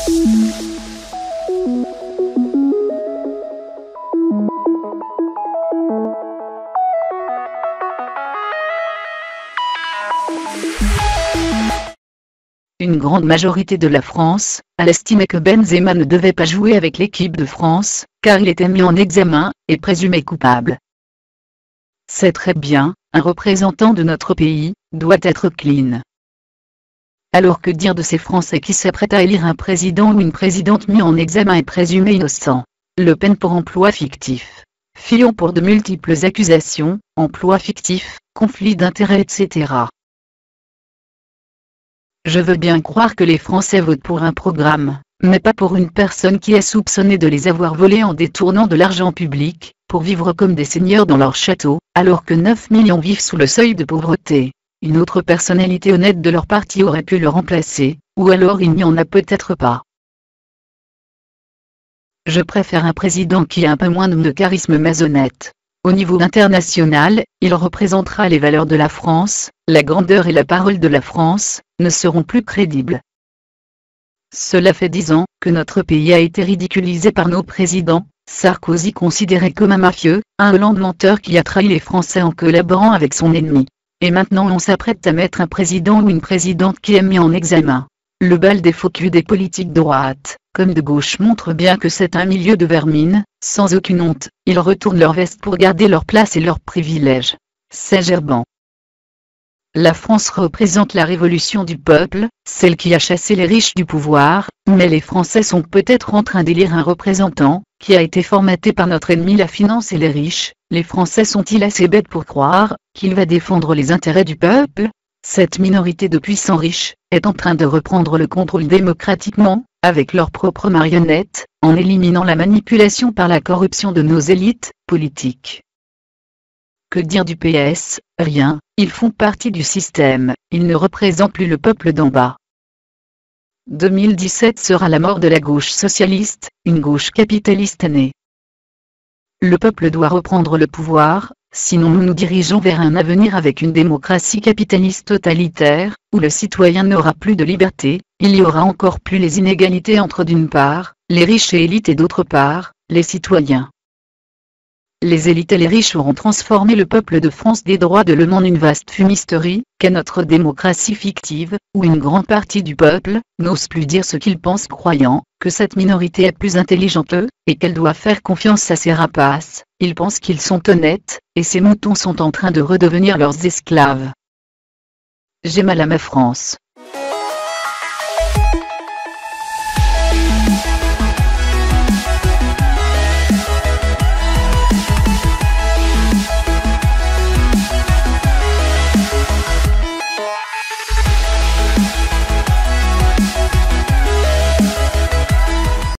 Une grande majorité de la France, elle estimait que Benzema ne devait pas jouer avec l'équipe de France, car il était mis en examen, et présumé coupable. C'est très bien, un représentant de notre pays, doit être clean. Alors que dire de ces Français qui s'apprêtent à élire un président ou une présidente mis en examen et présumé innocent? Le Pen pour emploi fictif. Fillon pour de multiples accusations, emploi fictif, conflit d'intérêts etc. Je veux bien croire que les Français votent pour un programme, mais pas pour une personne qui est soupçonnée de les avoir volés en détournant de l'argent public, pour vivre comme des seigneurs dans leur château, alors que 9 millions vivent sous le seuil de pauvreté. Une autre personnalité honnête de leur parti aurait pu le remplacer, ou alors il n'y en a peut-être pas. Je préfère un président qui a un peu moins de charisme mais honnête. Au niveau international, il représentera les valeurs de la France, la grandeur et la parole de la France, ne seront plus crédibles. Cela fait 10 ans que notre pays a été ridiculisé par nos présidents, Sarkozy considéré comme un mafieux, un Hollande menteur qui a trahi les Français en collaborant avec son ennemi. Et maintenant on s'apprête à mettre un président ou une présidente qui est mis en examen. Le bal des faux culs des politiques droite, comme de gauche montre bien que c'est un milieu de vermine, sans aucune honte, ils retournent leur veste pour garder leur place et leurs privilèges. C'est gerbant. La France représente la révolution du peuple, celle qui a chassé les riches du pouvoir, mais les Français sont peut-être en train d'élire un représentant, qui a été formaté par notre ennemi la finance et les riches. Les Français sont-ils assez bêtes pour croire qu'il va défendre les intérêts du peuple? Cette minorité de puissants riches est en train de reprendre le contrôle démocratiquement, avec leurs propres marionnettes, en éliminant la manipulation par la corruption de nos élites politiques. Que dire du PS? Rien, ils font partie du système, ils ne représentent plus le peuple d'en bas. 2017 sera la mort de la gauche socialiste, une gauche capitaliste née. Le peuple doit reprendre le pouvoir, sinon nous nous dirigeons vers un avenir avec une démocratie capitaliste totalitaire, où le citoyen n'aura plus de liberté, il y aura encore plus les inégalités entre d'une part, les riches et élites et d'autre part, les citoyens. Les élites et les riches auront transformé le peuple de France des droits de l'homme en une vaste fumisterie, qu'est notre démocratie fictive, où une grande partie du peuple n'ose plus dire ce qu'il pense croyant que cette minorité est plus intelligente qu'eux, et qu'elle doit faire confiance à ces rapaces. Ils pensent qu'ils sont honnêtes, et ces moutons sont en train de redevenir leurs esclaves. J'ai mal à ma France.